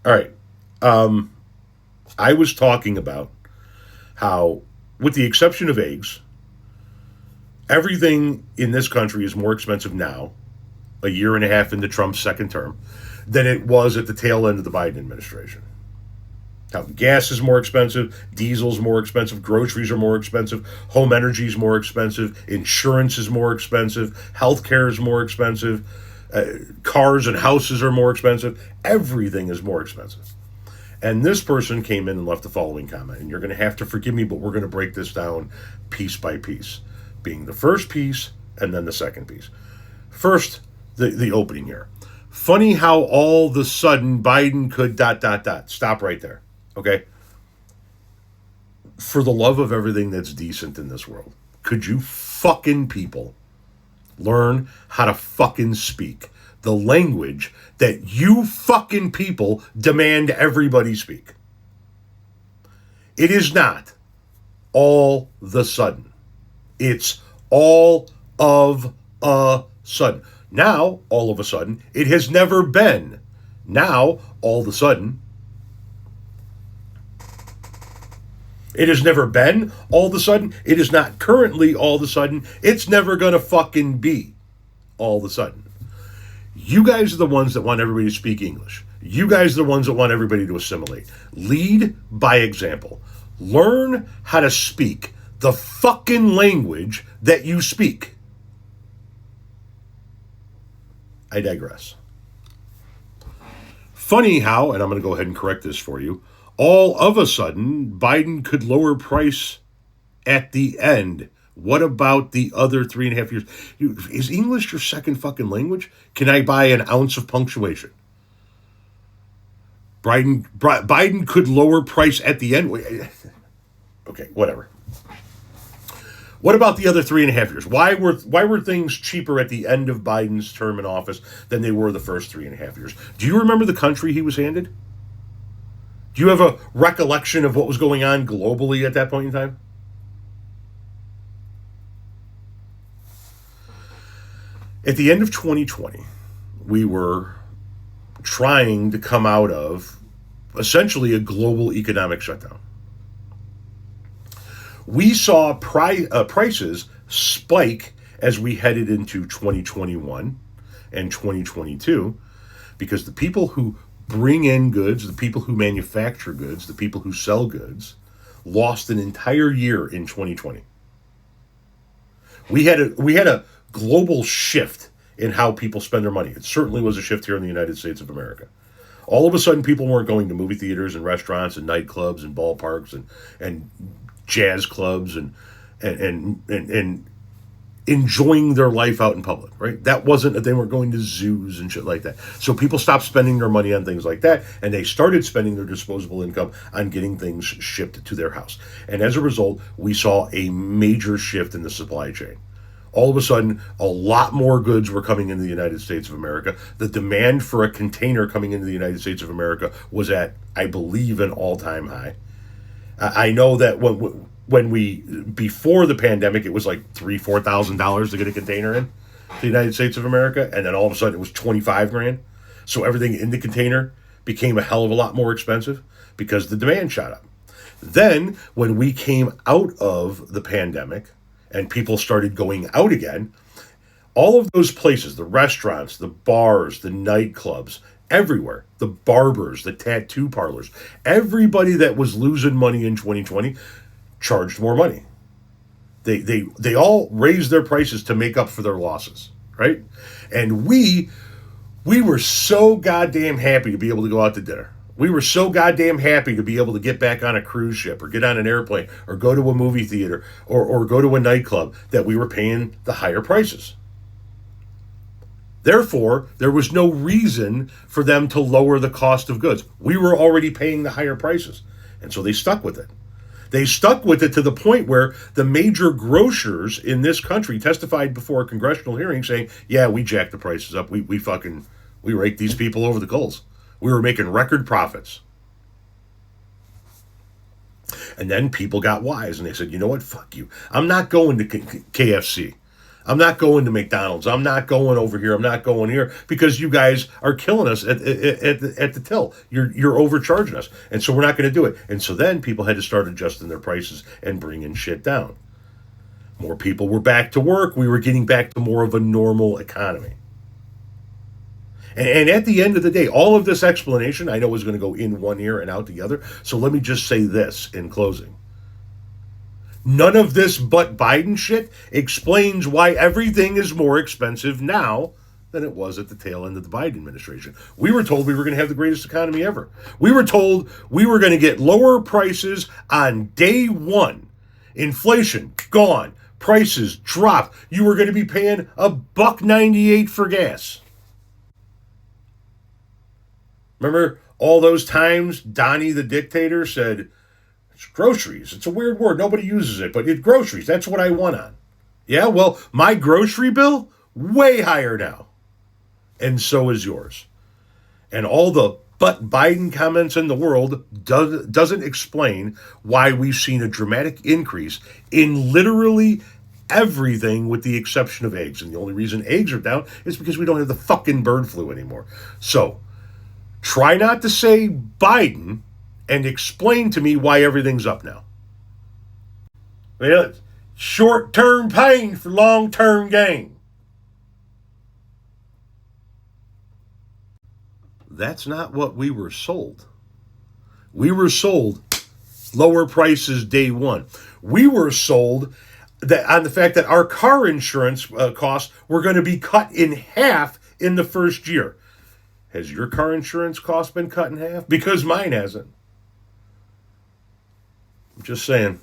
All right. I was talking about how, with the exception of eggs, everything in this country is more expensive now, a year and a half into Trump's second term, than it was at the tail end of the Biden administration. Now, gas is more expensive, diesel's more expensive, groceries are more expensive, home energy is more expensive, insurance is more expensive, healthcare is more expensive, cars and houses are more expensive. Everything is more expensive. And this person came in and left the following comment, and you're going to have to forgive me, but we're going to break this down piece by piece, being the first piece and then the second piece. First, the opening here. Funny how all of a sudden Biden could ... Stop right there. Okay? For the love of everything that's decent in this world, could you fucking people learn how to fucking speak the language that you fucking people demand everybody speak? It is not all the sudden. It's all of a sudden. Now, all of a sudden, it has never been. Now, all of a sudden, it has never been all of a sudden. It is not currently all of a sudden. It's never going to fucking be all of a sudden. You guys are the ones that want everybody to speak English. You guys are the ones that want everybody to assimilate. Lead by example. Learn how to speak the fucking language that you speak. I digress. Funny how, and I'm going to go ahead and correct this for you, all of a sudden, Biden could lower price at the end. What about the other 3.5 years? Is English your second fucking language? Can I buy an ounce of punctuation? Biden could lower price at the end. Okay, whatever. What about the other 3.5 years? Why were things cheaper at the end of Biden's term in office than they were the first 3.5 years? Do you remember the country he was handed? Do you have a recollection of what was going on globally at that point in time? At the end of 2020, we were trying to come out of essentially a global economic shutdown. We saw prices spike as we headed into 2021 and 2022 because the people who bring in goods, the people who manufacture goods, the people who sell goods, lost an entire year in 2020. We had a global shift in how people spend their money. It certainly was a shift here in the United States of America. All of a sudden, people weren't going to movie theaters and restaurants and nightclubs and ballparks and jazz clubs and enjoying their life out in public, right? That wasn't, they weren't going to zoos and shit like that. So people stopped spending their money on things like that, and they started spending their disposable income on getting things shipped to their house. And as a result, we saw a major shift in the supply chain. All of a sudden, a lot more goods were coming into the United States of America. The demand for a container coming into the United States of America was at, I believe, an all-time high. I know that when we, before the pandemic, it was like $3,000-$4,000 to get a container in the United States of America, and then all of a sudden it was $25,000. So everything in the container became a hell of a lot more expensive because the demand shot up. Then when we came out of the pandemic and people started going out again, all of those places, the restaurants, the bars, the nightclubs, everywhere, the barbers, the tattoo parlors, everybody that was losing money in 2020 charged more money. They all raised their prices to make up for their losses, right? And we were so goddamn happy to be able to go out to dinner. We were so goddamn happy to be able to get back on a cruise ship or get on an airplane or go to a movie theater or go to a nightclub that we were paying the higher prices. Therefore, there was no reason for them to lower the cost of goods. We were already paying the higher prices. And so they stuck with it. They stuck with it to the point where the major grocers in this country testified before a congressional hearing saying, yeah, we jacked the prices up. We raked these people over the coals. We were making record profits. And then people got wise and they said, you know what? Fuck you. I'm not going to KFC. I'm not going to McDonald's. I'm not going over here. I'm not going here because you guys are killing us at the till. You're overcharging us, and so we're not going to do it. And so then people had to start adjusting their prices and bringing shit down. More people were back to work. We were getting back to more of a normal economy. And at the end of the day, all of this explanation I know is going to go in one ear and out the other. So let me just say this in closing. None of this but Biden shit explains why everything is more expensive now than it was at the tail end of the Biden administration. We were told we were going to have the greatest economy ever. We were told we were going to get lower prices on day one. Inflation gone. Prices dropped. You were going to be paying $1.98 for gas. Remember all those times Donnie the dictator said, it's groceries. It's a weird word. Nobody uses it, but it's groceries. That's what I want on. Yeah, well, my grocery bill, way higher now. And so is yours. And all the but Biden comments in the world doesn't explain why we've seen a dramatic increase in literally everything with the exception of eggs. And the only reason eggs are down is because we don't have the fucking bird flu anymore. So, try not to say Biden and explain to me why everything's up now. Short-term pain for long-term gain. That's not what we were sold. We were sold lower prices day one. We were sold that on the fact that our car insurance costs were going to be cut in half in the first year. Has your car insurance cost been cut in half? Because mine hasn't. I'm just saying.